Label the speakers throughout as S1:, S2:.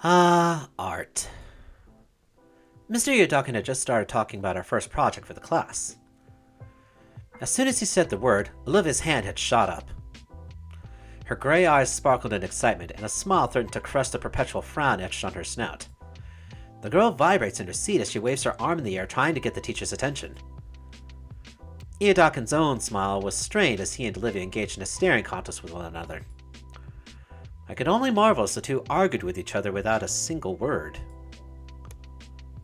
S1: Ah, art. Mr. Yudokin had just started talking about our first project for the class. As soon as he said the word, Olivia's hand had shot up. Her gray eyes sparkled in excitement, and a smile threatened to crush the perpetual frown etched on her snout. The girl vibrates in her seat as she waves her arm in the air, trying to get the teacher's attention. Iodakin's own smile was strained as he and Olivia engaged in a staring contest with one another. I could only marvel as the two argued with each other without a single word.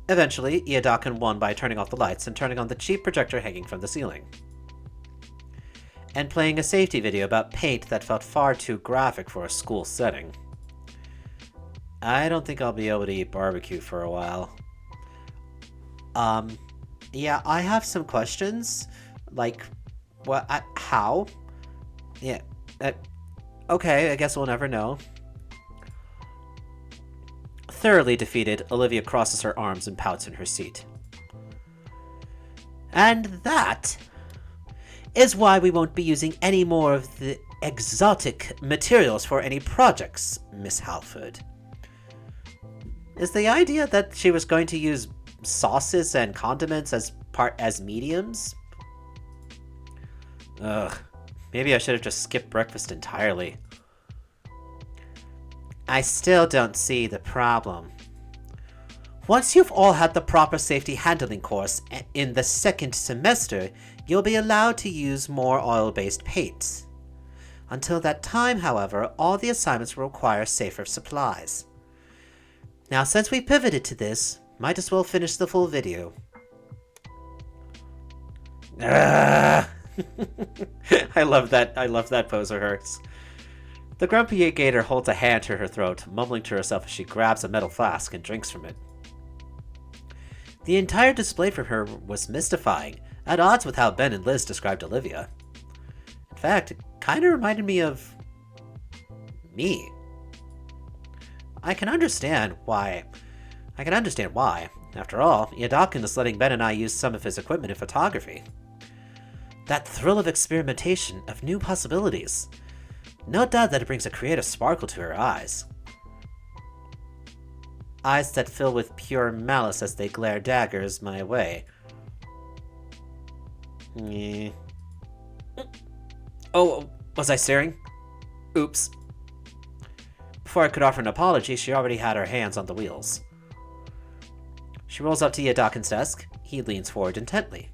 S1: Eventually, Iodakin won by turning off the lights and turning on the cheap projector hanging from the ceiling, and playing a safety video about paint that felt far too graphic for a school setting. I don't think I'll be able to eat barbecue for a while. Yeah, I have some questions. Like, what, how? Yeah, okay, I guess we'll never know. Thoroughly defeated, Olivia crosses her arms and pouts in her seat. And that is why we won't be using any more of the exotic materials for any projects, Miss Halford. Is the idea that she was going to use sauces and condiments as mediums? Ugh, maybe I should have just skipped breakfast entirely. I still don't see the problem. Once you've all had the proper safety handling course in the second semester, you'll be allowed to use more oil-based paints. Until that time, however, all the assignments will require safer supplies. Now, since we pivoted to this, might as well finish the full video. I love that pose of hers. The grumpy Gator holds a hand to her throat, mumbling to herself as she grabs a metal flask and drinks from it. The entire display from her was mystifying, at odds with how Ben and Liz described Olivia. In fact, it kind of reminded me of me. I can understand why. After all, Iodakin is letting Ben and I use some of his equipment in photography. That thrill of experimentation, of new possibilities. No doubt that it brings a creative sparkle to her eyes. Eyes that fill with pure malice as they glare daggers my way. Oh, was I staring? Oops. Before I could offer an apology, she already had her hands on the wheels. She rolls up to Iodakin's desk. He leans forward intently.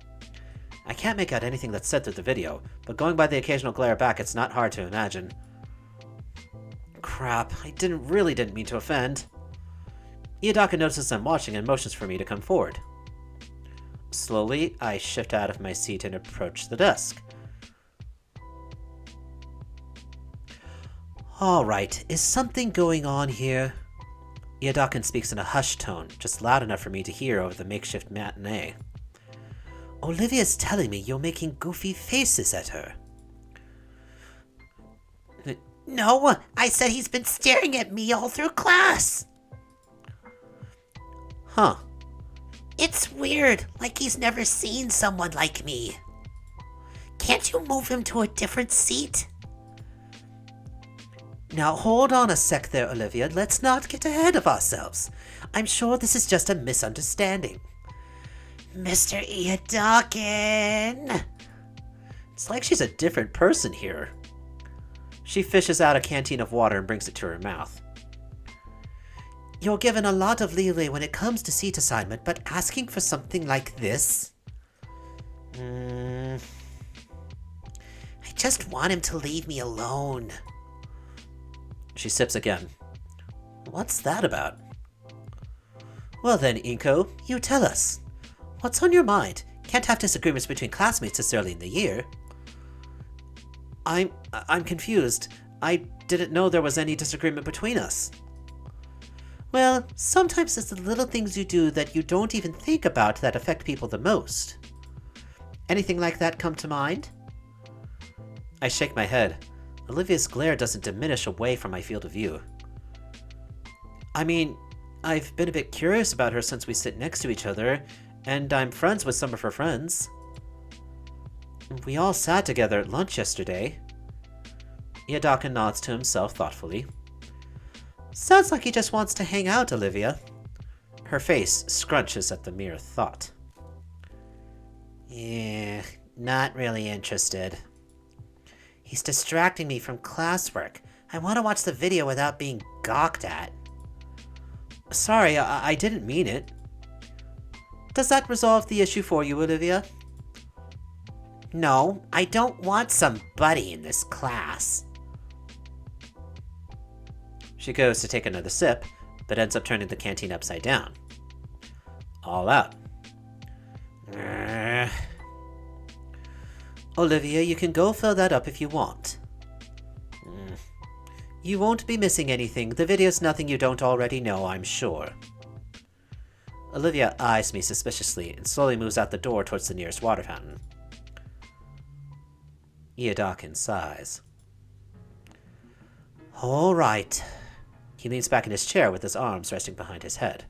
S1: I can't make out anything that's said through the video, but going by the occasional glare back, it's not hard to imagine. Crap, I really didn't mean to offend. Iodakin notices I'm watching and motions for me to come forward. Slowly, I shift out of my seat and approach the desk. Alright, is something going on here? Iodakin speaks in a hushed tone, just loud enough for me to hear over the makeshift matinee. Olivia's telling me you're making goofy faces at her. No, I said he's been staring at me all through class. Huh. It's weird, like he's never seen someone like me. Can't you move him to a different seat? Now hold on a sec there, Olivia. Let's not get ahead of ourselves. I'm sure this is just a misunderstanding. Mr. Iodakin! It's like she's a different person here. She fishes out a canteen of water and brings it to her mouth. You're given a lot of leeway when it comes to seat assignment, but asking for something like this? I just want him to leave me alone. She sips again. What's that about? Well then, Inko, you tell us. What's on your mind? Can't have disagreements between classmates this early in the year. I'm confused. I didn't know there was any disagreement between us. Well, sometimes it's the little things you do that you don't even think about that affect people the most. Anything like that come to mind? I shake my head. Olivia's glare doesn't diminish away from my field of view. I mean, I've been a bit curious about her since we sit next to each other, and I'm friends with some of her friends. We all sat together at lunch yesterday. Iodakin nods to himself thoughtfully. Sounds like he just wants to hang out, Olivia. Her face scrunches at the mere thought. Yeah, not really interested. He's distracting me from classwork. I want to watch the video without being gawked at. Sorry, I didn't mean it. Does that resolve the issue for you, Olivia? No, I don't want some buddy in this class. She goes to take another sip, but ends up turning the canteen upside down. All out. Olivia, you can go fill that up if you want. You won't be missing anything. The video's nothing you don't already know, I'm sure. Olivia eyes me suspiciously and slowly moves out the door towards the nearest water fountain. Ieodakin sighs. All right. He leans back in his chair with his arms resting behind his head.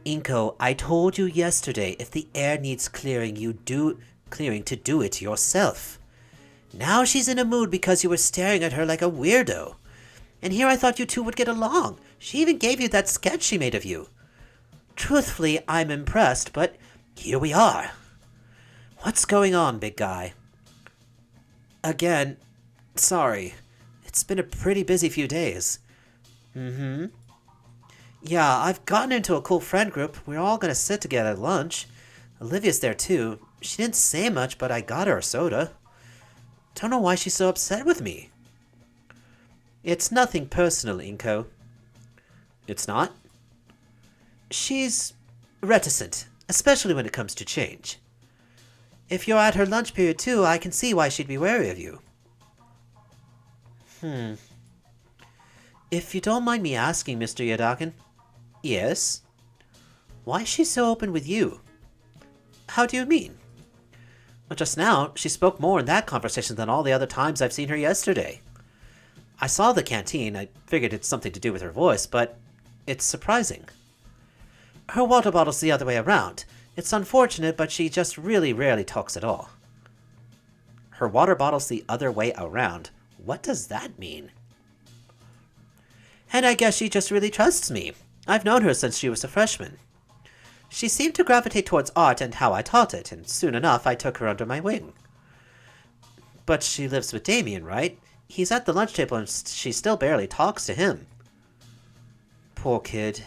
S1: Inko, I told you yesterday if the air needs clearing, to do it yourself. Now she's in a mood because you were staring at her like a weirdo. And here I thought you two would get along. She even gave you that sketch she made of you. Truthfully, I'm impressed, but here we are. What's going on, big guy? Again, sorry. It's been a pretty busy few days. Yeah, I've gotten into a cool friend group. We're all gonna sit together at lunch. Olivia's there too. She didn't say much, but I got her a soda. Don't know why she's so upset with me. It's nothing personal, Inko. It's not? She's reticent, especially when it comes to change. If you're at her lunch period too, I can see why she'd be wary of you. If you don't mind me asking, Mr. Ieodakin. Yes? Why is she so open with you? How do you mean? Well, just now, she spoke more in that conversation than all the other times I've seen her yesterday. I saw the canteen. I figured it's something to do with her voice, but it's surprising. Her water bottle's the other way around. It's unfortunate, but she just really rarely talks at all. Her water bottle's the other way around? What does that mean? And I guess she just really trusts me. I've known her since she was a freshman. She seemed to gravitate towards art and how I taught it, and soon enough I took her under my wing. But she lives with Damien, right? He's at the lunch table and she still barely talks to him. Poor kid.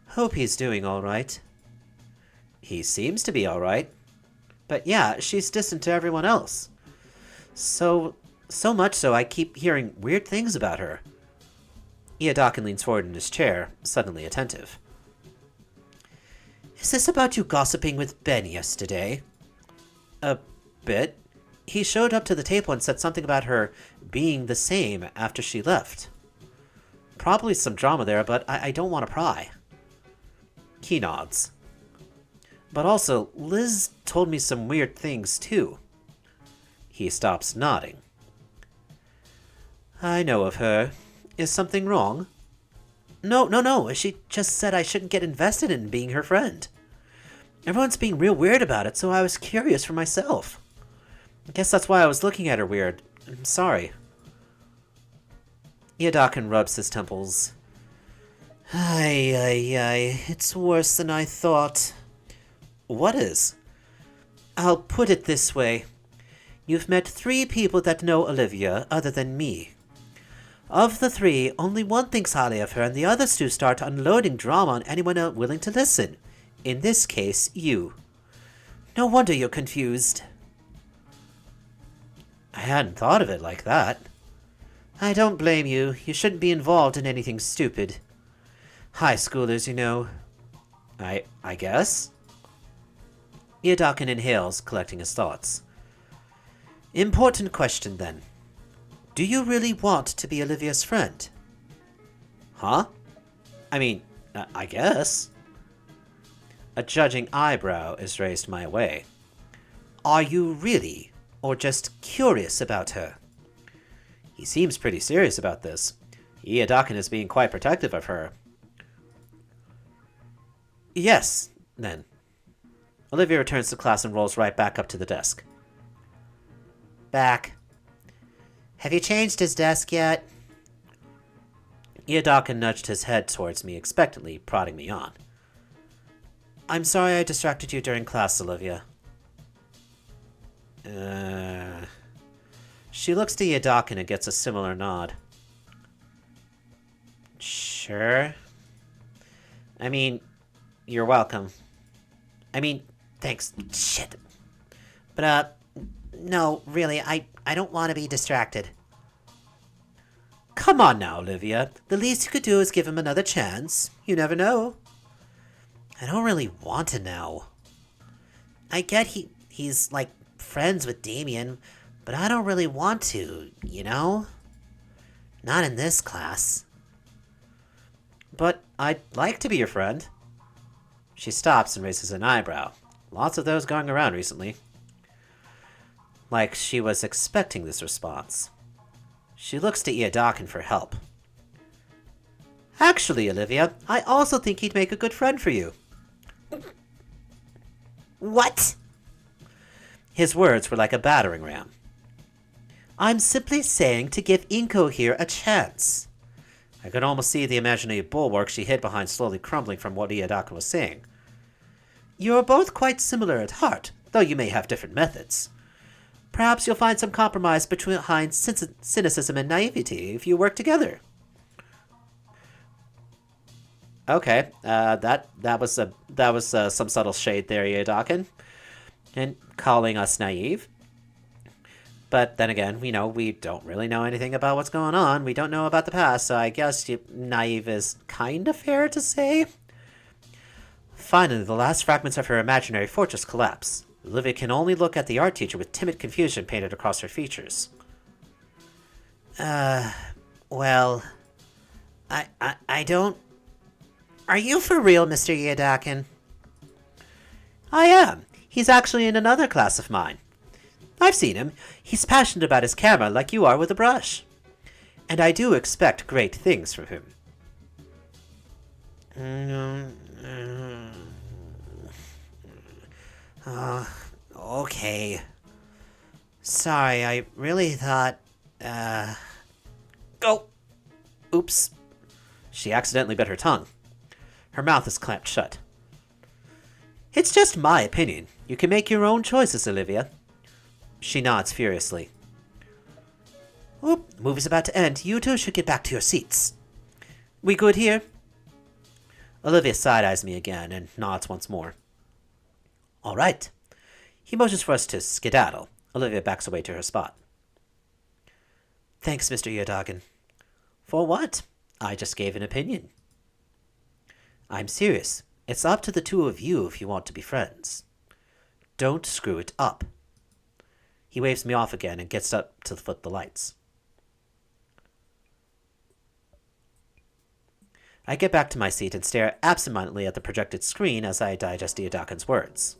S1: Hope he's doing all right. He seems to be all right. But yeah, she's distant to everyone else. So much so I keep hearing weird things about her. Ieodakin leans forward in his chair, suddenly attentive. Is this about you gossiping with Ben yesterday? A bit. He showed up to the table and said something about her being the same after she left. Probably some drama there, but I don't want to pry. He nods. But also, Liz told me some weird things, too. He stops nodding. I know of her. Is something wrong? No. She just said I shouldn't get invested in being her friend. Everyone's being real weird about it, so I was curious for myself. I guess that's why I was looking at her weird. I'm sorry. Ieodakin rubs his temples. Ay. It's worse than I thought. What is? I'll put it this way. You've met 3 people that know Olivia, other than me. Of the 3, only one thinks highly of her, and the others 2 start unloading drama on anyone willing to listen. In this case, you. No wonder you're confused. I hadn't thought of it like that. I don't blame you. You shouldn't be involved in anything stupid. High schoolers, you know. I guess? Ieodakin inhales, collecting his thoughts. Important question, then. Do you really want to be Olivia's friend? Huh? I mean, I guess. A judging eyebrow is raised my way. Are you really, or just curious about her? He seems pretty serious about this. Ieodakin is being quite protective of her. Yes, then. Olivia returns to class and rolls right back up to the desk. Back. Have you changed his desk yet? Iadaka nudged his head towards me expectantly, prodding me on. I'm sorry I distracted you during class, Olivia. She looks to Iadaka and gets a similar nod. Sure. I mean, you're welcome. I mean, thanks. Shit. But, no, really, I don't want to be distracted. Come on now, Olivia. The least you could do is give him another chance. You never know. I don't really want to know. I get he's, like, friends with Damien, but I don't really want to, you know? Not in this class. But I'd like to be your friend. She stops and raises an eyebrow. Lots of those going around recently. Like she was expecting this response. She looks to Iadaka for help. Actually, Olivia, I also think he'd make a good friend for you. What? His words were like a battering ram. I'm simply saying to give Inko here a chance. I could almost see the imaginary bulwark she hid behind slowly crumbling from what Iadaka was saying. You are both quite similar at heart, though you may have different methods. Perhaps you'll find some compromise behind cynicism and naivety if you work together. Okay, that was some subtle shade there, Iadaka, and calling us naive. But then again, we don't really know anything about what's going on. We don't know about the past, so I guess naive is kind of fair to say. Finally, the last fragments of her imaginary fortress collapse. Olivia can only look at the art teacher with timid confusion painted across her features. Well, I don't... Are you for real, Mr. Iadaka? I am. He's actually in another class of mine. I've seen him. He's passionate about his camera like you are with a brush. And I do expect great things from him. Okay. Sorry, I really thought, Oh! Oops. She accidentally bit her tongue. Her mouth is clamped shut. It's just my opinion. You can make your own choices, Olivia. She nods furiously. Oop, the movie's about to end. You two should get back to your seats. We good here? Olivia side-eyes me again and nods once more. All right. He motions for us to skedaddle. Olivia backs away to her spot. Thanks, Mr. Iadaka. For what? I just gave an opinion. I'm serious. It's up to the two of you if you want to be friends. Don't screw it up. He waves me off again and gets up to foot the lights. I get back to my seat and stare absentmindedly at the projected screen as I digest Iadaka's words.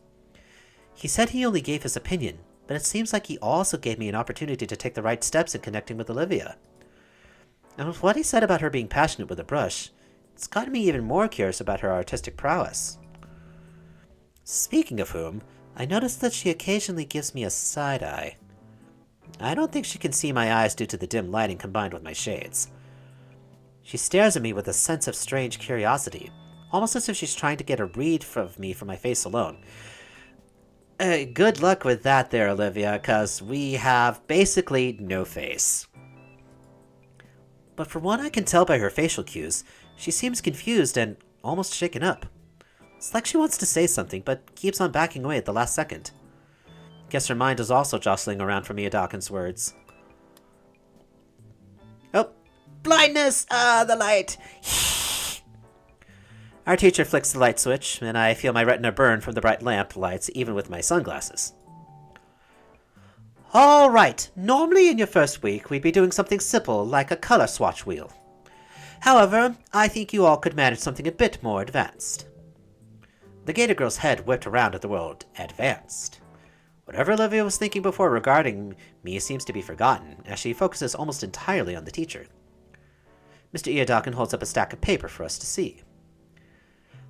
S1: He said he only gave his opinion, but it seems like he also gave me an opportunity to take the right steps in connecting with Olivia. And with what he said about her being passionate with a brush, it's gotten me even more curious about her artistic prowess. Speaking of whom, I noticed that she occasionally gives me a side-eye. I don't think she can see my eyes due to the dim lighting combined with my shades. She stares at me with a sense of strange curiosity, almost as if she's trying to get a read of me from my face alone. Good luck with that there, Olivia, because we have basically no face. But from what I can tell by her facial cues, she seems confused and almost shaken up. It's like she wants to say something, but keeps on backing away at the last second. Guess her mind is also jostling around for Iadaka's words. Oh, blindness! The light! Our teacher flicks the light switch, and I feel my retina burn from the bright lamp lights, even with my sunglasses. Alright, normally in your first week, we'd be doing something simple, like a color swatch wheel. However, I think you all could manage something a bit more advanced. The Gator girl's head whipped around at the word advanced. Whatever Olivia was thinking before regarding me seems to be forgotten, as she focuses almost entirely on the teacher. Mr. Iadaka holds up a stack of paper for us to see.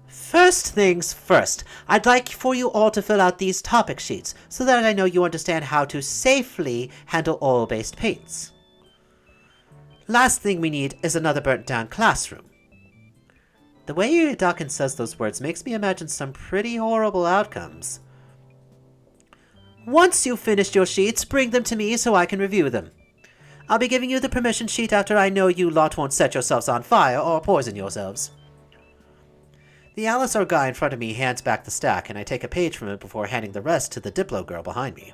S1: First things first, I'd like for you all to fill out these topic sheets, so that I know you understand how to safely handle oil-based paints. Last thing we need is another burnt-down classroom. The way Dawkins says those words makes me imagine some pretty horrible outcomes. Once you've finished your sheets, bring them to me so I can review them. I'll be giving you the permission sheet after I know you lot won't set yourselves on fire or poison yourselves. The Allosaur guy in front of me hands back the stack, and I take a page from it before handing the rest to the Diplo girl behind me.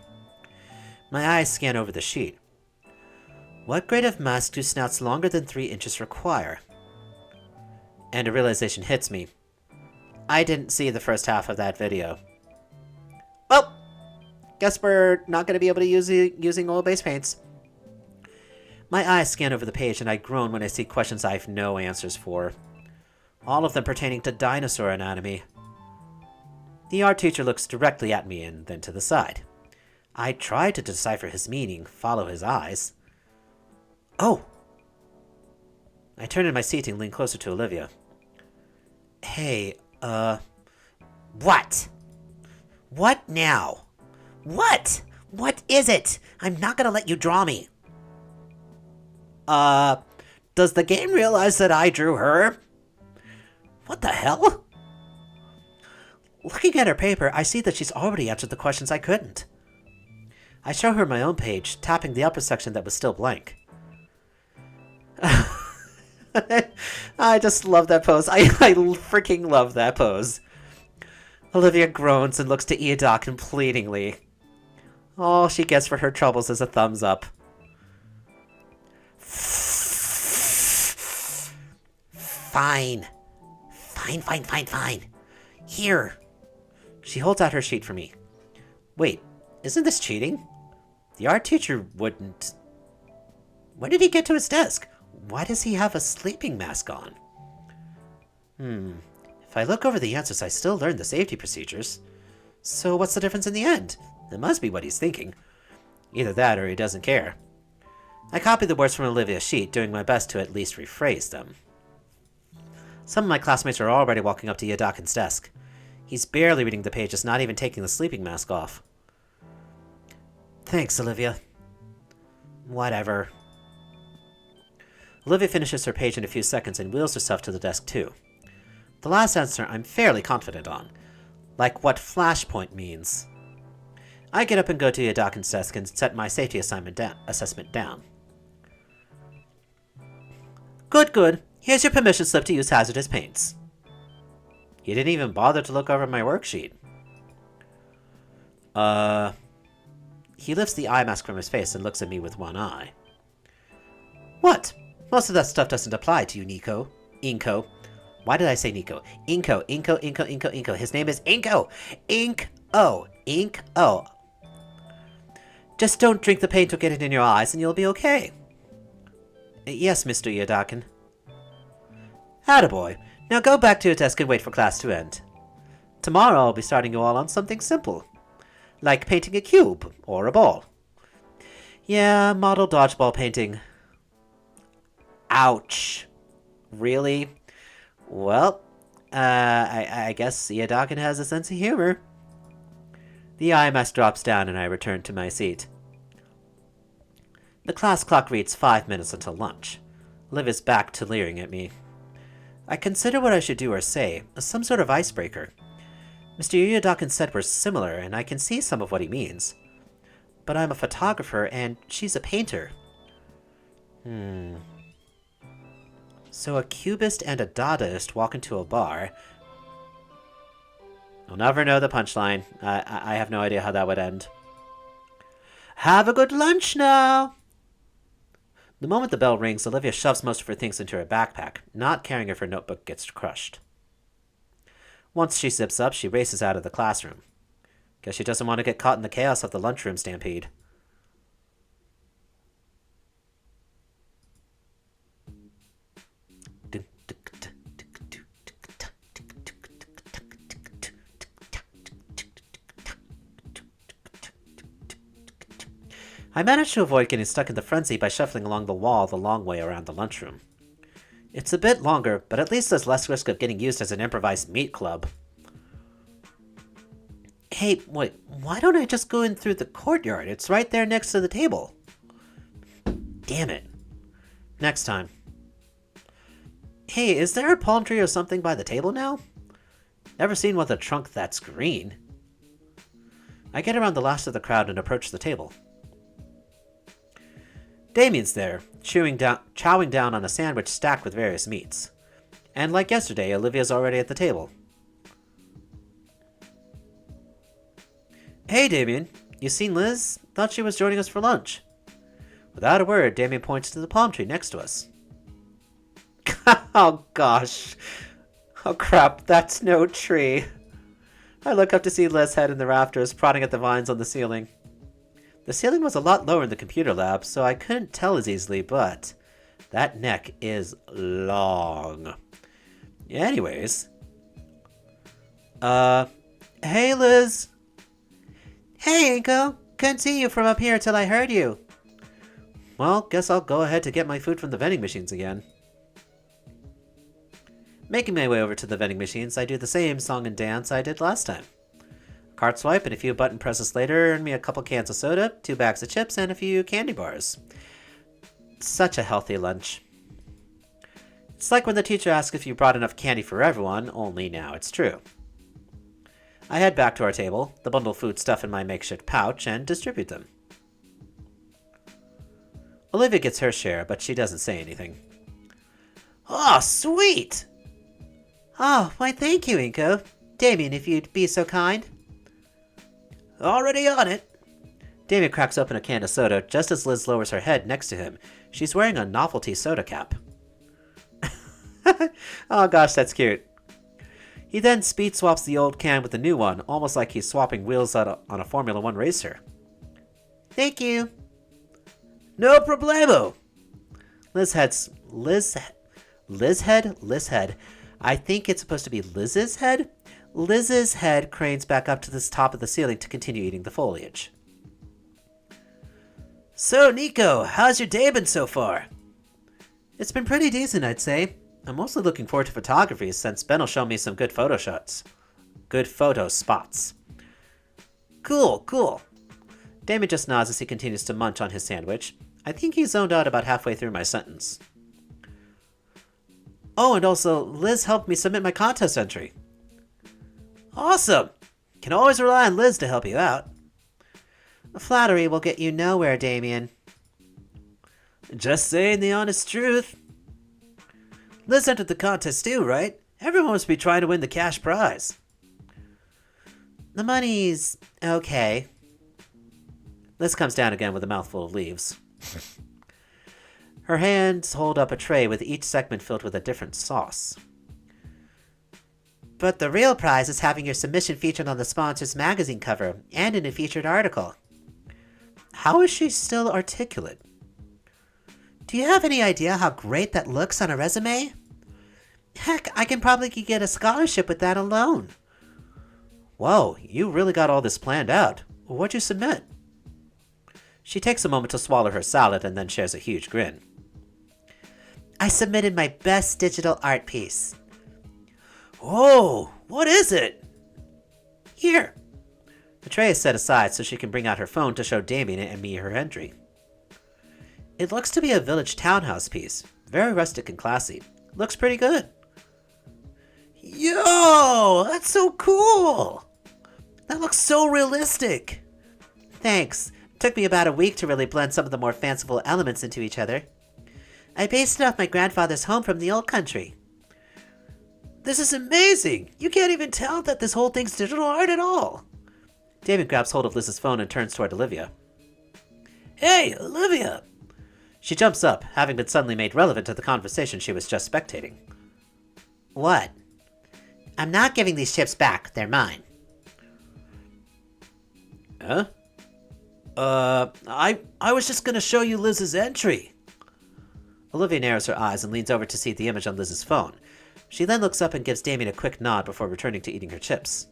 S1: My eyes scan over the sheet. What grade of mask do snouts longer than 3 inches require? And a realization hits me. I didn't see the first half of that video. Well, guess we're not going to be able to use using oil-based paints. My eyes scan over the page, and I groan when I see questions I have no answers for. All of them pertaining to dinosaur anatomy. The art teacher looks directly at me and then to the side. I try to decipher his meaning, follow his eyes. Oh! I turn in my seat and lean closer to Olivia. Hey, what? What now? What? What is it? I'm not gonna let you draw me. Does the game realize that I drew her? What the hell? Looking at her paper, I see that she's already answered the questions I couldn't. I show her my own page, tapping the upper section that was still blank. I just love that pose. I freaking love that pose. Olivia groans and looks to Iodok pleadingly. All she gets for her troubles is a thumbs up. Fine. Fine. Here. She holds out her sheet for me. Wait, isn't this cheating? The art teacher wouldn't... When did he get to his desk? Why does he have a sleeping mask on? If I look over the answers, I still learn the safety procedures. So what's the difference in the end? It must be what he's thinking. Either that or he doesn't care. I copy the words from Olivia's sheet, doing my best to at least rephrase them. Some of my classmates are already walking up to Yodakin's desk. He's barely reading the pages, not even taking the sleeping mask off. Thanks, Olivia. Whatever. Olivia finishes her page in a few seconds and wheels herself to the desk too. The last answer I'm fairly confident on. Like what flashpoint means. I get up and go to Yodakin's desk and set my safety assessment down. Good. Here's your permission slip to use hazardous paints. You didn't even bother to look over my worksheet. He lifts the eye mask from his face and looks at me with one eye. What? Most of that stuff doesn't apply to you, Nico. Inko. Why did I say Nico? Inko. His name is Inko. Inko. Just don't drink the paint or get it in your eyes and you'll be okay. Yes, Mr. Yodakin. Attaboy. Now go back to your desk and wait for class to end. Tomorrow I'll be starting you all on something simple. Like painting a cube or a ball. Yeah, model dodgeball painting. Ouch. Really? Well, I guess Yodakin has a sense of humor. The eye mask drops down and I return to my seat. The class clock reads 5 minutes until lunch. Liv is back to leering at me. I consider what I should do or say, some sort of icebreaker. Mr. Yodakin said we're similar, and I can see some of what he means. But I'm a photographer, and she's a painter. So a cubist and a Dadaist walk into a bar. I'll never know the punchline. I have no idea how that would end. Have a good lunch now! The moment the bell rings, Olivia shoves most of her things into her backpack, not caring if her notebook gets crushed. Once she zips up, she races out of the classroom. Guess she doesn't want to get caught in the chaos of the lunchroom stampede. I managed to avoid getting stuck in the frenzy by shuffling along the wall the long way around the lunchroom. It's a bit longer, but at least there's less risk of getting used as an improvised meat club. Hey, wait, why don't I just go in through the courtyard? It's right there next to the table. Damn it. Next time. Hey, is there a palm tree or something by the table now? Never seen one with a trunk that's green. I get around the last of the crowd and approach the table. Damien's there, chowing down on a sandwich stacked with various meats. And like yesterday, Olivia's already at the table. Hey, Damien. You seen Liz? Thought she was joining us for lunch. Without a word, Damien points to the palm tree next to us. Oh, gosh. Oh, crap. That's no tree. I look up to see Liz's head in the rafters, prodding at the vines on the ceiling. The ceiling was a lot lower in the computer lab, so I couldn't tell as easily, but that neck is long. Anyways. Hey, Liz. Hey, Inko. Couldn't see you from up here till I heard you. Well, guess I'll go ahead to get my food from the vending machines again. Making my way over to the vending machines, I do the same song and dance I did last time. Cart swipe and a few button presses later earn me a couple cans of soda, 2 bags of chips, and a few candy bars. Such a healthy lunch. It's like when the teacher asks if you brought enough candy for everyone, only now it's true. I head back to our table, the bundle of food stuff in my makeshift pouch, and distribute them. Olivia gets her share, but she doesn't say anything. Oh, sweet! Oh, why thank you, Inko. Damien, if you'd be so kind. Already on it. Damien cracks open a can of soda just as Liz lowers her head next to him. She's wearing a novelty soda cap. Oh gosh, that's cute. He then speed swaps the old can with the new one, almost like he's swapping wheels on a Formula 1 racer. Thank you. No problemo. Liz head. I think it's supposed to be Liz's head. Liz's head cranes back up to the top of the ceiling to continue eating the foliage. So, Nico, how's your day been so far? It's been pretty decent, I'd say. I'm mostly looking forward to photography since Ben will show me some good photo shots. Good photo spots. Cool. Damien just nods as he continues to munch on his sandwich. I think he zoned out about halfway through my sentence. Oh, and also, Liz helped me submit my contest entry. Awesome! Can always rely on Liz to help you out. Flattery will get you nowhere, Damien. Just saying the honest truth. Liz entered the contest too, right? Everyone must be trying to win the cash prize. The money's okay. Liz comes down again with a mouthful of leaves. Her hands hold up a tray with each segment filled with a different sauce. But the real prize is having your submission featured on the sponsor's magazine cover and in a featured article. How is she still articulate? Do you have any idea how great that looks on a resume? Heck, I can probably get a scholarship with that alone. Whoa, you really got all this planned out. What'd you submit? She takes a moment to swallow her salad and then shares a huge grin. I submitted my best digital art piece. Whoa, what is it? Here. The tray is set aside so she can bring out her phone to show Damien and me her entry. It looks to be a village townhouse piece. Very rustic and classy. Looks pretty good. Yo, that's so cool. That looks so realistic. Thanks. Took me about a week to really blend some of the more fanciful elements into each other. I based it off my grandfather's home from the old country. This is amazing! You can't even tell that this whole thing's digital art at all! Damien grabs hold of Liz's phone and turns toward Olivia. Hey, Olivia! She jumps up, having been suddenly made relevant to the conversation she was just spectating. What? I'm not giving these chips back. They're mine. Huh? I was just gonna show you Liz's entry. Olivia narrows her eyes and leans over to see the image on Liz's phone. She then looks up and gives Damien a quick nod before returning to eating her chips.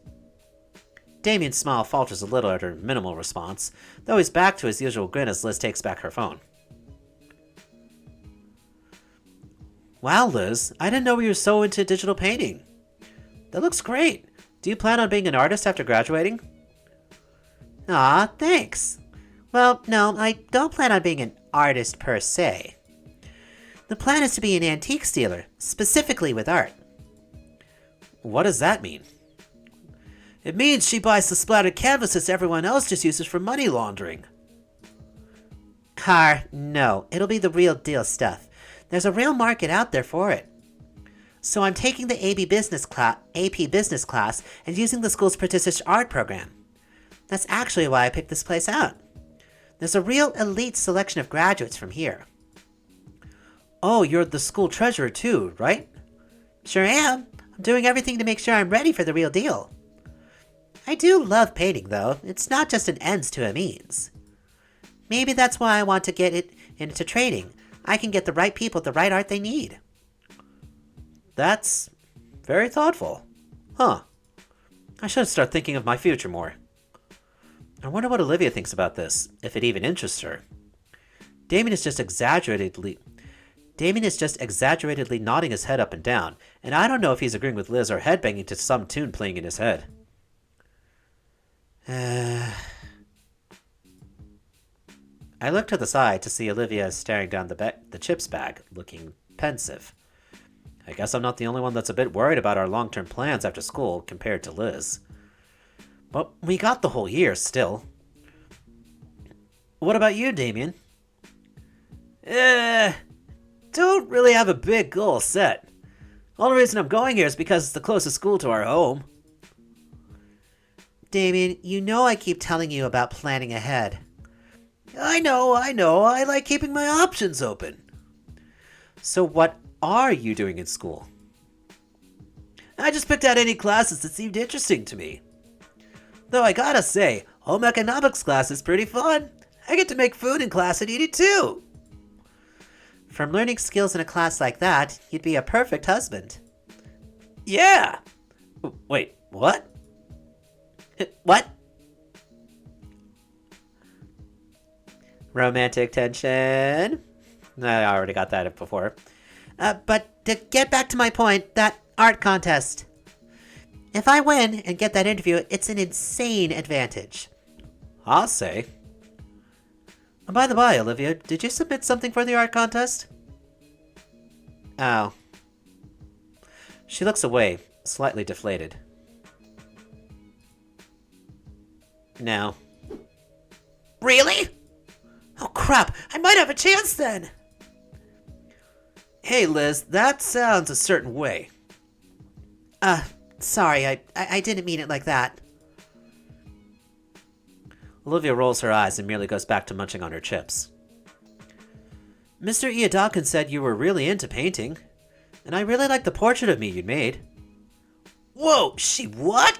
S1: Damien's smile falters a little at her minimal response, though he's back to his usual grin as Liz takes back her phone. Wow, Liz, I didn't know you were so into digital painting. That looks great. Do you plan on being an artist after graduating? Aw, thanks. Well, no, I don't plan on being an artist per se. The plan is to be an antiques dealer, specifically with art. What does that mean? It means she buys the splattered canvases everyone else just uses for money laundering. No. It'll be the real deal stuff. There's a real market out there for it. So I'm taking the AP Business class and using the school's prestigious art program. That's actually why I picked this place out. There's a real elite selection of graduates from here. Oh, you're the school treasurer too, right? Sure am. I'm doing everything to make sure I'm ready for the real deal. I do love painting, though. It's not just an ends to a means. Maybe that's why I want to get it into trading. I can get the right people the right art they need. That's very thoughtful. Huh. I should start thinking of my future more. I wonder what Olivia thinks about this, if it even interests her. Damien is just exaggeratedly nodding his head up and down, and I don't know if he's agreeing with Liz or headbanging to some tune playing in his head. I look to the side to see Olivia staring down the chips bag, looking pensive. I guess I'm not the only one that's a bit worried about our long-term plans after school compared to Liz. But we got the whole year still. What about you, Damien? Don't really have a big goal set. Only reason I'm going here is because it's the closest school to our home. Damien, you know I keep telling you about planning ahead. I know. I like keeping my options open. So what are you doing in school? I just picked out any classes that seemed interesting to me. Though I gotta say, home economics class is pretty fun. I get to make food in class and eat it too. From learning skills in a class like that, you'd be a perfect husband. Yeah! Wait, what? What? Romantic tension. I already got that before. But to get back to my point, that art contest. If I win and get that interview, it's an insane advantage. I'll say. And by the by, Olivia, did you submit something for the art contest? Oh. She looks away, slightly deflated. No. Really? Oh crap, I might have a chance then! Hey Liz, that sounds a certain way. Sorry, I didn't mean it like that. Olivia rolls her eyes and merely goes back to munching on her chips. Mr. Iadalkin said you were really into painting, and I really like the portrait of me you'd made. Whoa, she what?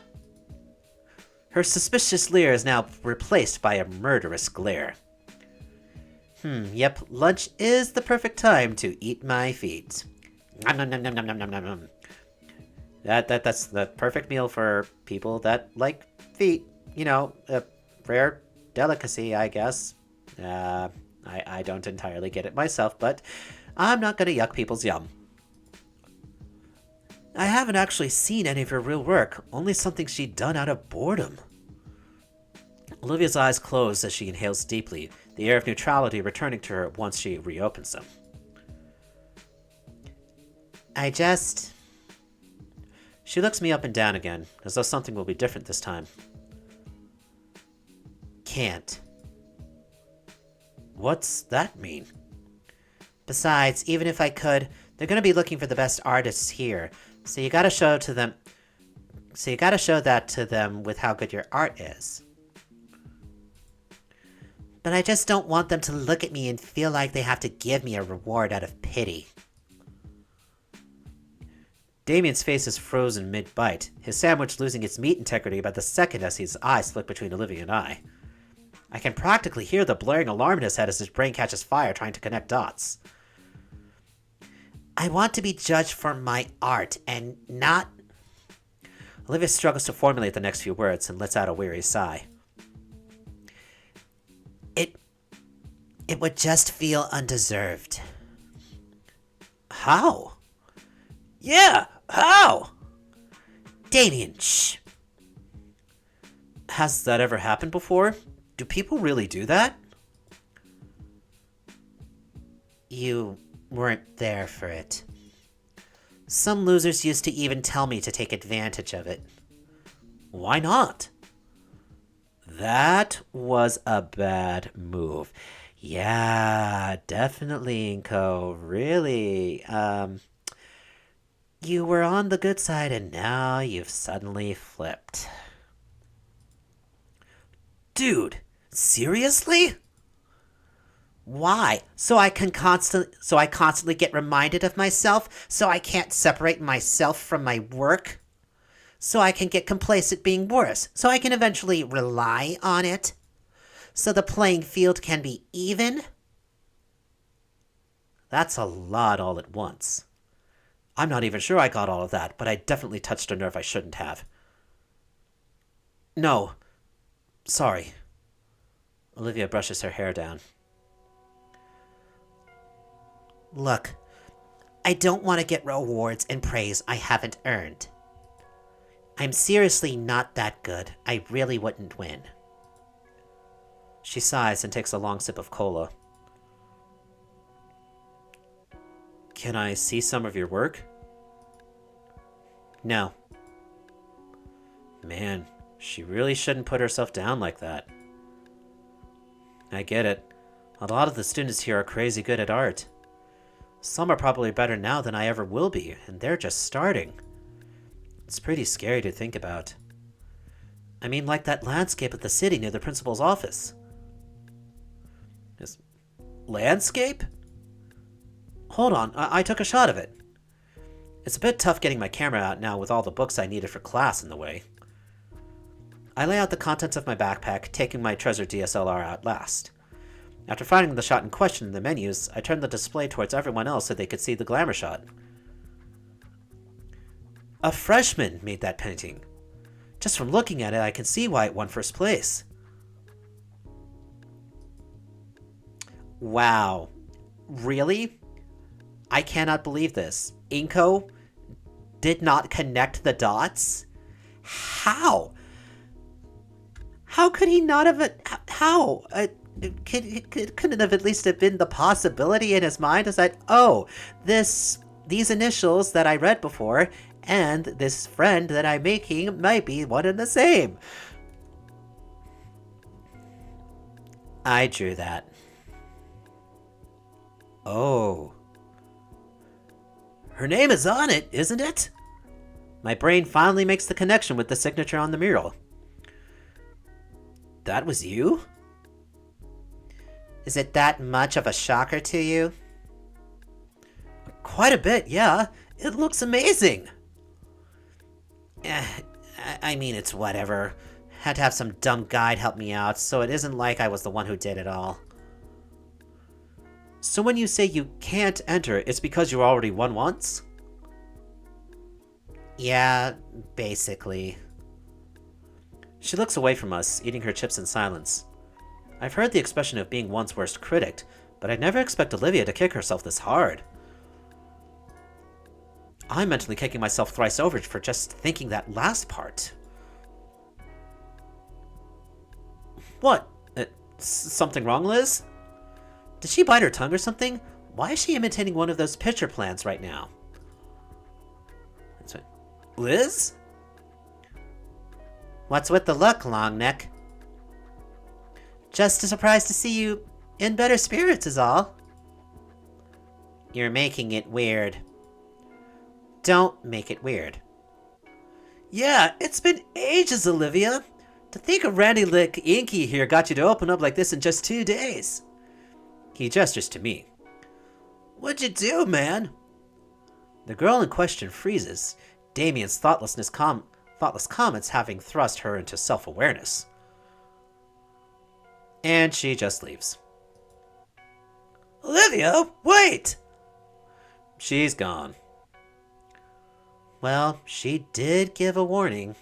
S1: Her suspicious leer is now replaced by a murderous glare. Yep, lunch is the perfect time to eat my feet. Nom nom nom nom nom nom nom nom. That's the perfect meal for people that like feet. You know, a rare delicacy, I guess. I don't entirely get it myself, but I'm not gonna yuck people's yum. I haven't actually seen any of her real work, only something she'd done out of boredom. Olivia's eyes close as she inhales deeply, the air of neutrality returning to her once she reopens them. She looks me up and down again, as though something will be different this time. Can't. What's that mean? Besides, even if I could, they're gonna be looking for the best artists here, so you gotta show that to them with how good your art is. But I just don't want them to look at me and feel like they have to give me a reward out of pity. Damien's face is frozen mid-bite, his sandwich losing its meat integrity by the second as his eyes flick between Olivia and I. I can practically hear the blaring alarm in his head as his brain catches fire trying to connect dots. I want to be judged for my art and not... Olivia struggles to formulate the next few words and lets out a weary sigh. It would just feel undeserved. How? Yeah, how? Damien, shh. Has that ever happened before? Do people really do that? You weren't there for it. Some losers used to even tell me to take advantage of it. Why not? That was a bad move. Yeah, definitely, Inko. Really. You were on the good side and now you've suddenly flipped. Dude, seriously? Why? So I constantly get reminded of myself, so I can't separate myself from my work? So I can get complacent being worse, so I can eventually rely on it? So the playing field can be even? That's a lot all at once. I'm not even sure I got all of that, but I definitely touched a nerve I shouldn't have. No. Sorry. Olivia brushes her hair down. Look, I don't want to get rewards and praise I haven't earned. I'm seriously not that good. I really wouldn't win. She sighs and takes a long sip of cola. Can I see some of your work? No. Man, she really shouldn't put herself down like that. I get it. A lot of the students here are crazy good at art. Some are probably better now than I ever will be, and they're just starting. It's pretty scary to think about. I mean, like that landscape at the city near the principal's office. This landscape? Hold on, I took a shot of it. It's a bit tough getting my camera out now with all the books I needed for class in the way. I lay out the contents of my backpack, taking my treasure DSLR out last. After finding the shot in question in the menus, I turned the display towards everyone else so they could see the glamour shot. A freshman made that painting. Just from looking at it, I can see why it won first place. Wow. Really? I cannot believe this. Inko did not connect the dots? How? How could he not have... How? Couldn't it have at least have been the possibility in his mind is that, oh, these initials that I read before and this friend that I'm making might be one and the same. I drew that. Oh. Her name is on it, isn't it? My brain finally makes the connection with the signature on the mural. That was you? Is it that much of a shocker to you? Quite a bit, yeah. It looks amazing. I mean, it's whatever. Had to have some dumb guide help me out, so it isn't like I was the one who did it all. So when you say you can't enter, it's because you already won once? Yeah, basically. She looks away from us, eating her chips in silence. I've heard the expression of being one's worst critic, but I'd never expect Olivia to kick herself this hard. I'm mentally kicking myself thrice over for just thinking that last part. What? Something wrong, Liz? Did she bite her tongue or something? Why is she imitating one of those picture plants right now? That's right. Liz? What's with the look, Longneck? Just surprised to see you in better spirits is all. You're making it weird. Don't make it weird. Yeah, it's been ages, Olivia. To think a Randy Lick Inky here got you to open up like this in just 2 days. He gestures to me. What'd you do, man? The girl in question freezes, Damien's thoughtless comments having thrust her into self-awareness. And she just leaves. Olivia, wait! She's gone. Well, she did give a warning.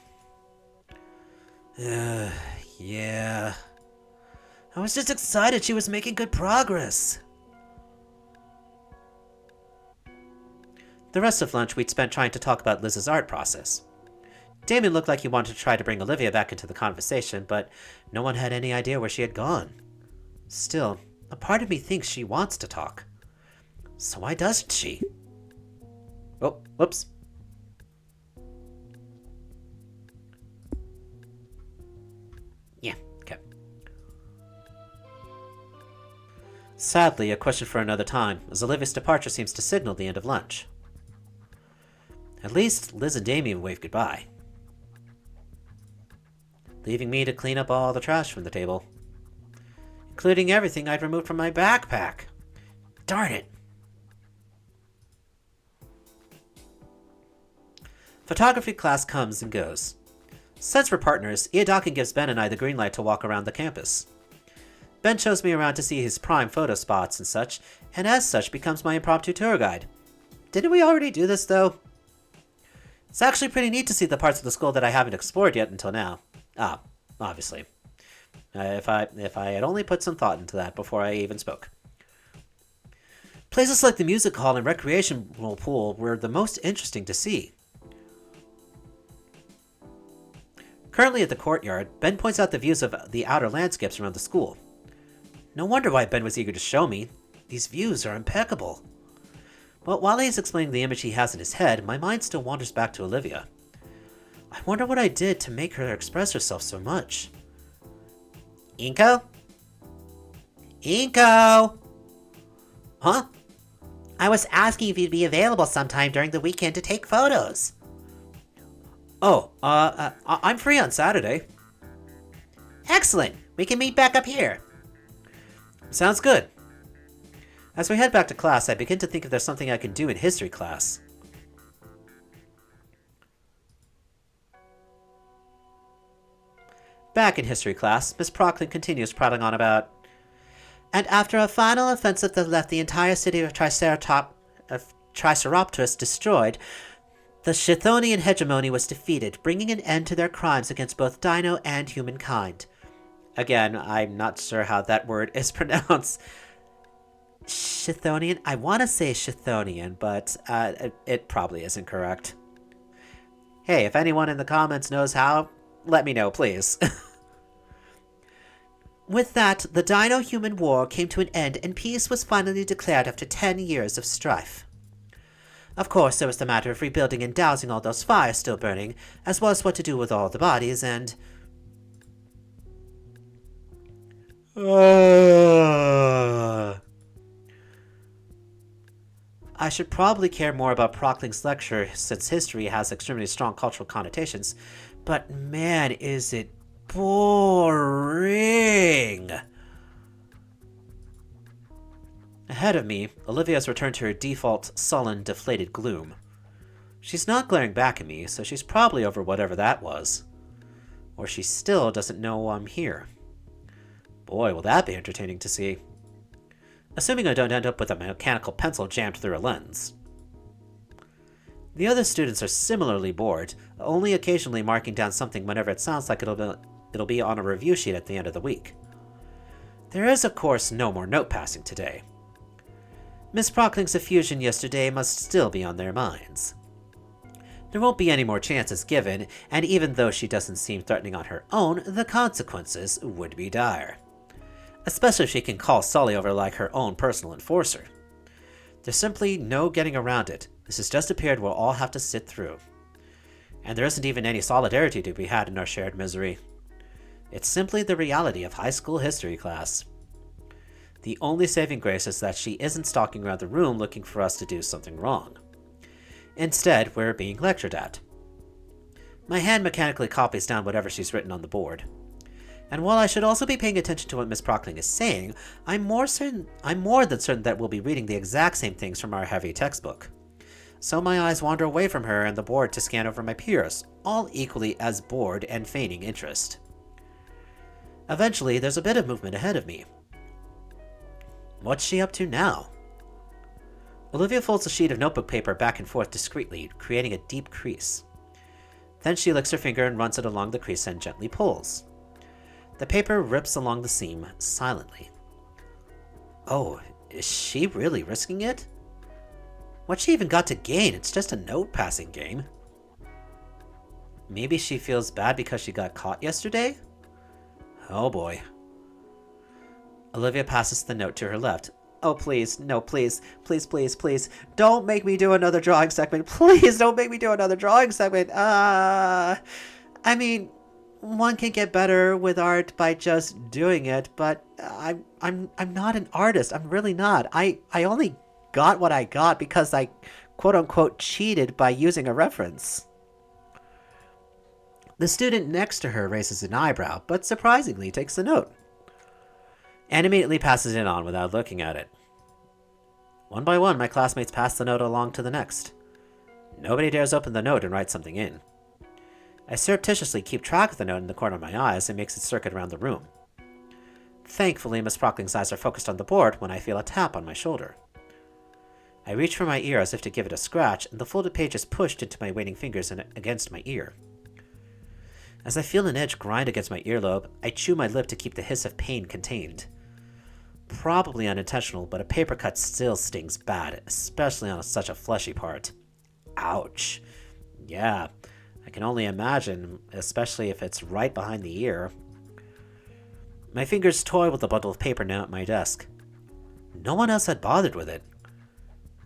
S1: Yeah. I was just excited she was making good progress. The rest of lunch we'd spent trying to talk about Liz's art process. Damien looked like he wanted to try to bring Olivia back into the conversation, but no one had any idea where she had gone. Still, a part of me thinks she wants to talk. So why doesn't she? Oh, whoops. Yeah, okay. Sadly, a question for another time, as Olivia's departure seems to signal the end of lunch. At least Liz and Damien wave goodbye, leaving me to clean up all the trash from the table, including everything I'd removed from my backpack. Darn it. Photography class comes and goes. Since we're partners, Iadaki gives Ben and I the green light to walk around the campus. Ben shows me around to see his prime photo spots and such, and as such becomes my impromptu tour guide. Didn't we already do this, though? It's actually pretty neat to see the parts of the school that I haven't explored yet until now. Obviously. If I had only put some thought into that before I even spoke. Places like the music hall and recreational pool were the most interesting to see. Currently at the courtyard, Ben points out the views of the outer landscapes around the school. No wonder why Ben was eager to show me. These views are impeccable. But while he is explaining the image he has in his head, my mind still wanders back to Olivia. I wonder what I did to make her express herself so much. Inko? Inko! Huh? I was asking if you'd be available sometime during the weekend to take photos. Oh, I'm free on Saturday. Excellent! We can meet back up here. Sounds good. As we head back to class, I begin to think if there's something I can do in history class. Back in history class, Miss Procklin continues prattling on about... And after a final offensive that left the entire city of Triceratops destroyed, the Chthonian hegemony was defeated, bringing an end to their crimes against both Dino and humankind. Again, I'm not sure how that word is pronounced. Chthonian? I want to say Chthonian, but it probably isn't correct. Hey, if anyone in the comments knows how, let me know, please. With that, the Dino-Human War came to an end and peace was finally declared after 10 years of strife. Of course, there was the matter of rebuilding and dousing all those fires still burning, as well as what to do with all the bodies, and... I should probably care more about Procklin's lecture, since history has extremely strong cultural connotations, but man, is it boring! Ahead of me, Olivia has returned to her default, sullen, deflated gloom. She's not glaring back at me, so she's probably over whatever that was. Or she still doesn't know I'm here. Boy, will that be entertaining to see. Assuming I don't end up with a mechanical pencil jammed through a lens. The other students are similarly bored, only occasionally marking down something whenever it sounds like it'll be on a review sheet at the end of the week. There is, of course, no more note passing today. Miss Prockling's effusion yesterday must still be on their minds. There won't be any more chances given, and even though she doesn't seem threatening on her own, the consequences would be dire. Especially if she can call Sully over like her own personal enforcer. There's simply no getting around it. This is just a period we'll all have to sit through. And there isn't even any solidarity to be had in our shared misery. It's simply the reality of high school history class. The only saving grace is that she isn't stalking around the room looking for us to do something wrong. Instead, we're being lectured at. My hand mechanically copies down whatever she's written on the board. And while I should also be paying attention to what Miss Prockling is saying, I'm more than certain that we'll be reading the exact same things from our heavy textbook. So my eyes wander away from her and the board to scan over my peers, all equally as bored and feigning interest. Eventually, there's a bit of movement ahead of me. What's she up to now? Olivia folds a sheet of notebook paper back and forth discreetly, creating a deep crease. Then she licks her finger and runs it along the crease and gently pulls. The paper rips along the seam, silently. Oh, is she really risking it? What's she even got to gain? It's just a note-passing game. Maybe she feels bad because she got caught yesterday? Oh boy. Olivia passes the note to her left. Oh, please. No, please. Please, please, please. Don't make me do another drawing segment. Please don't make me do another drawing segment. I mean, one can get better with art by just doing it, but I'm not an artist. I'm really not. I only got what I got because I quote unquote cheated by using a reference. The student next to her raises an eyebrow, but surprisingly takes the note, and immediately passes it on without looking at it. One by one, my classmates pass the note along to the next. Nobody dares open the note and write something in. I surreptitiously keep track of the note in the corner of my eye as it makes its circuit around the room. Thankfully, Miss Prockling's eyes are focused on the board when I feel a tap on my shoulder. I reach for my ear as if to give it a scratch, and the folded page is pushed into my waiting fingers and against my ear. As I feel an edge grind against my earlobe, I chew my lip to keep the hiss of pain contained. Probably unintentional, but a paper cut still stings bad, especially on such a fleshy part. Ouch. Yeah, I can only imagine, especially if it's right behind the ear. My fingers toy with the bundle of paper now at my desk. No one else had bothered with it.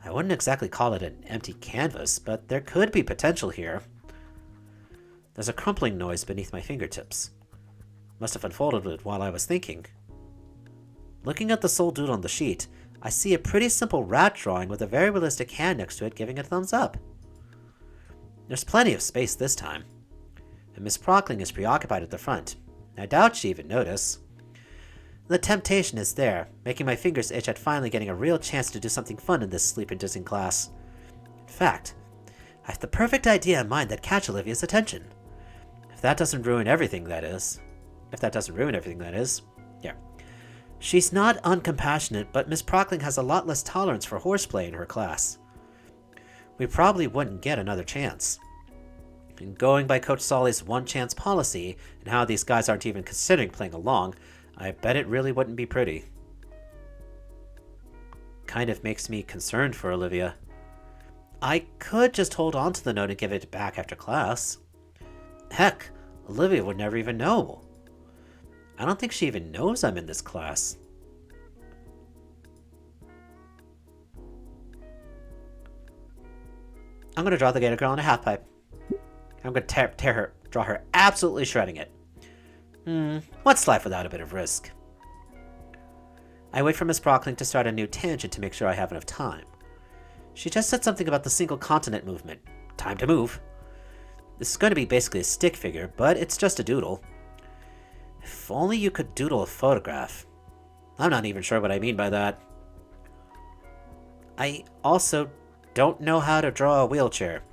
S1: I wouldn't exactly call it an empty canvas, but there could be potential here. There's a crumpling noise beneath my fingertips. Must have unfolded it while I was thinking. Looking at the sole doodle on the sheet, I see a pretty simple rat drawing with a very realistic hand next to it giving a thumbs up. There's plenty of space this time, and Miss Prockling is preoccupied at the front. I doubt she even noticed. The temptation is there, making my fingers itch at finally getting a real chance to do something fun in this sleep-inducing class. In fact, I have the perfect idea in mind that catch Olivia's attention. If that doesn't ruin everything, that is. Yeah. She's not uncompassionate, but Miss Prockling has a lot less tolerance for horseplay in her class. We probably wouldn't get another chance. And going by Coach Solly's one-chance policy, and how these guys aren't even considering playing along, I bet it really wouldn't be pretty. Kind of makes me concerned for Olivia. I could just hold on to the note and give it back after class. Heck, Olivia would never even know. I don't think she even knows I'm in this class. I'm gonna draw the Gator girl in a half pipe. I'm gonna draw her absolutely shredding it. What's life without a bit of risk? I wait for Miss Prockling to start a new tangent to make sure I have enough time. She just said something about the single continent movement. Time to move. This is going to be basically a stick figure, but it's just a doodle. If only you could doodle a photograph. I'm not even sure what I mean by that. I also don't know how to draw a wheelchair.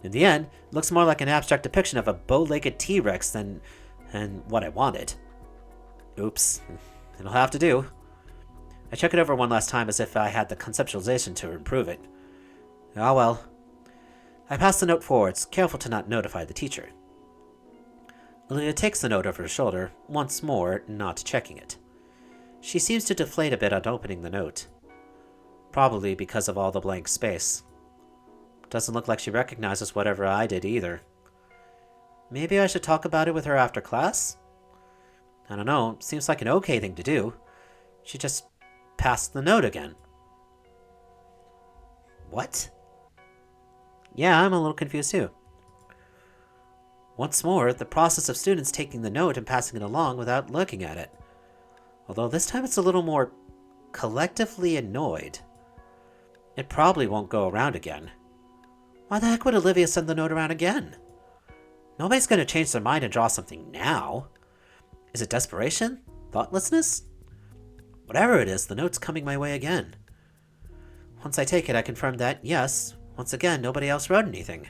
S1: In the end, it looks more like an abstract depiction of a bow-legged T-Rex than what I wanted. Oops. It'll have to do. I check it over one last time as if I had the conceptualization to improve it. Ah well. I pass the note forwards, careful to not notify the teacher. Olivia takes the note over her shoulder, once more not checking it. She seems to deflate a bit on opening the note. Probably because of all the blank space. Doesn't look like she recognizes whatever I did either. Maybe I should talk about it with her after class? I don't know, seems like an okay thing to do. She just passed the note again. What? Yeah, I'm a little confused too. Once more, the process of students taking the note and passing it along without looking at it. Although this time it's a little more collectively annoyed. It probably won't go around again. Why the heck would Olivia send the note around again? Nobody's going to change their mind and draw something now. Is it desperation? Thoughtlessness? Whatever it is, the note's coming my way again. Once I take it, I confirm that, yes, once again, nobody else wrote anything.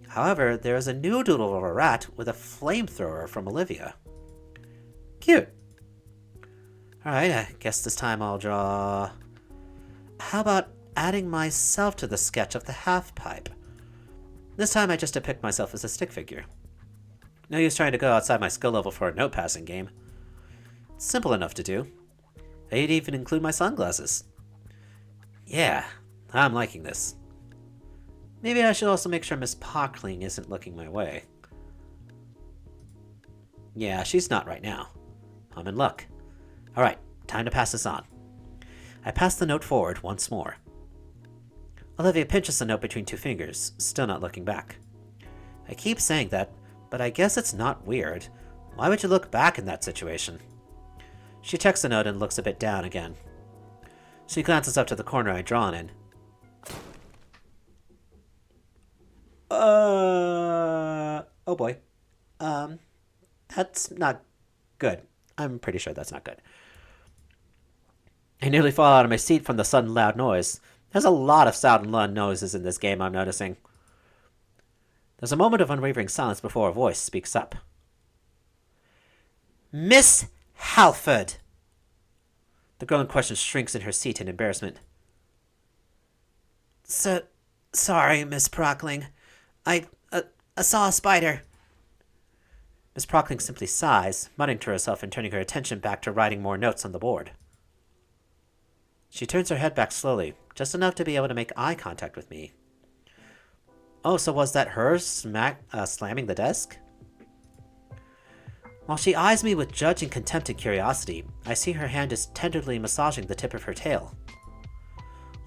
S1: However, there is a new doodle of a rat with a flamethrower from Olivia. Cute. Alright, I guess this time I'll draw... How about adding myself to the sketch of the half-pipe? This time I just depict myself as a stick figure. No use trying to go outside my skill level for a note-passing game. It's simple enough to do. I'd even include my sunglasses. Yeah, I'm liking this. Maybe I should also make sure Miss Pockling isn't looking my way. Yeah, she's not right now. I'm in luck. Alright, time to pass this on. I pass the note forward once more. Olivia pinches the note between two fingers, still not looking back. I keep saying that, but I guess it's not weird. Why would you look back in that situation? She checks the note and looks a bit down again. She glances up to the corner I'd drawn in. Oh boy. That's not good. I'm pretty sure that's not good. I nearly fall out of my seat from the sudden loud noise. There's a lot of sound and loud noises in this game, I'm noticing. There's a moment of unwavering silence before a voice speaks up. Miss Halford! The girl in question shrinks in her seat in embarrassment. Sorry, Miss Prockling. I saw a spider. Miss Prockling simply sighs, muttering to herself and turning her attention back to writing more notes on the board. She turns her head back slowly, just enough to be able to make eye contact with me. Oh, so was that her slamming the desk? While she eyes me with judging contempt and curiosity, I see her hand is tenderly massaging the tip of her tail.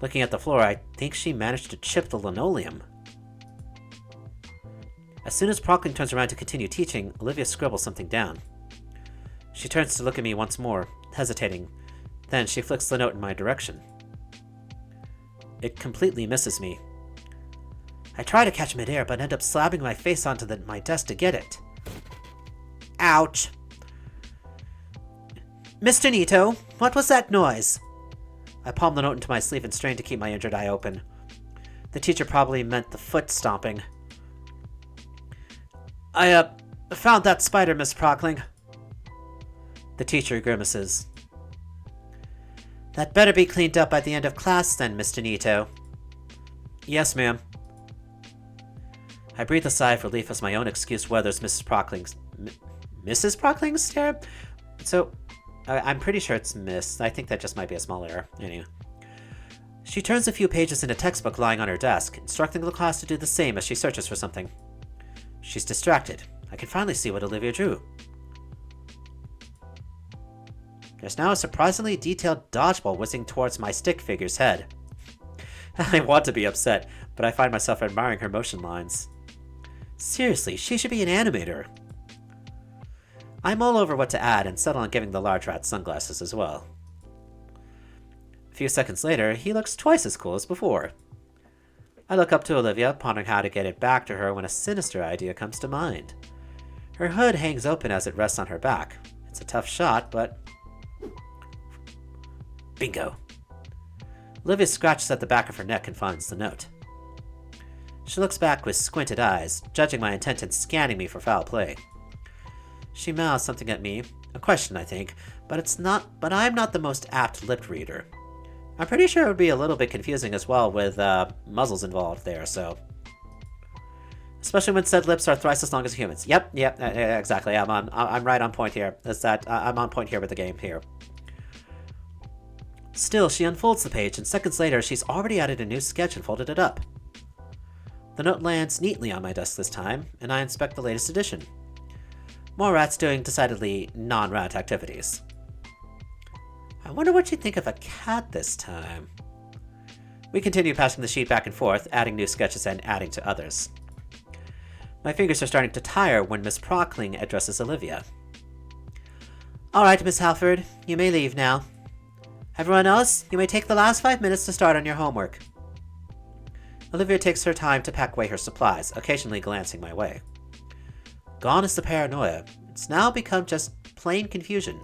S1: Looking at the floor, I think she managed to chip the linoleum. As soon as Prockling turns around to continue teaching, Olivia scribbles something down. She turns to look at me once more, hesitating. Then she flicks the note in my direction. It completely misses me. I try to catch midair, but end up slapping my face onto my desk to get it. Ouch. Mr. Nito, what was that noise? I palm the note into my sleeve and strain to keep my injured eye open. The teacher probably meant the foot stomping. I found that spider, Miss Prockling. The teacher grimaces. That better be cleaned up by the end of class then, Mr. Nito. Yes, ma'am. I breathe a sigh of relief as my own excuse weathers Mrs. Prockling's stare? So, I'm pretty sure it's Miss. I think that just might be a small error. Anyway. She turns a few pages in a textbook lying on her desk, instructing the class to do the same as she searches for something. She's distracted. I can finally see what Olivia drew. There's now a surprisingly detailed dodgeball whizzing towards my stick figure's head. I want to be upset, but I find myself admiring her motion lines. Seriously, she should be an animator. I mull over what to add and settle on giving the large rat sunglasses as well. A few seconds later, he looks twice as cool as before. I look up to Olivia, pondering how to get it back to her when a sinister idea comes to mind. Her hood hangs open as it rests on her back. It's a tough shot, but... Bingo! Olivia scratches at the back of her neck and finds the note. She looks back with squinted eyes, judging my intent and scanning me for foul play. She mouths something at me, a question I think, but I'm not the most apt lip reader. I'm pretty sure it would be a little bit confusing as well with muzzles involved there, so... Especially when said lips are thrice as long as humans. Yep, exactly. I'm right on point here. I'm on point here with the game here. Still, she unfolds the page, and seconds later, she's already added a new sketch and folded it up. The note lands neatly on my desk this time, and I inspect the latest edition. More rats doing decidedly non-rat activities. I wonder what you'd think of a cat this time. We continue passing the sheet back and forth, adding new sketches and adding to others. My fingers are starting to tire when Miss Prockling addresses Olivia. Alright, Miss Halford, you may leave now. Everyone else, you may take the last 5 minutes to start on your homework. Olivia takes her time to pack away her supplies, occasionally glancing my way. Gone is the paranoia. It's now become just plain confusion.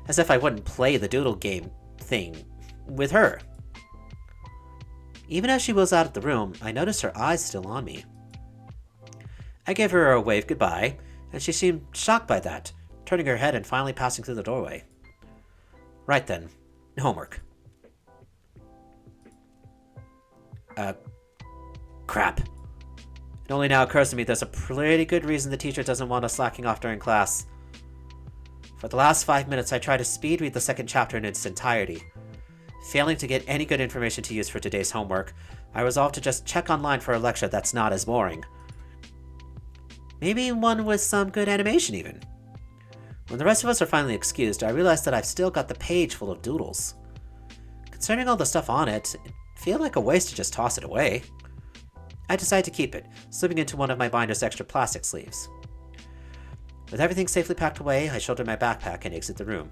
S1: As if I wouldn't play the doodle game thing with her. Even as she wheels out of the room, I notice her eyes still on me. I gave her a wave goodbye, and she seemed shocked by that, turning her head and finally passing through the doorway. Right then, homework. Crap. It only now occurs to me there's a pretty good reason the teacher doesn't want us slacking off during class. For the last 5 minutes, I tried to speed read the second chapter in its entirety. Failing to get any good information to use for today's homework, I resolved to just check online for a lecture that's not as boring. Maybe one with some good animation even. When the rest of us are finally excused, I realize that I've still got the page full of doodles. concerning all the stuff on it, it'd feel like a waste to just toss it away. I decide to keep it, slipping into one of my binder's extra plastic sleeves. With everything safely packed away, I shoulder my backpack and exit the room.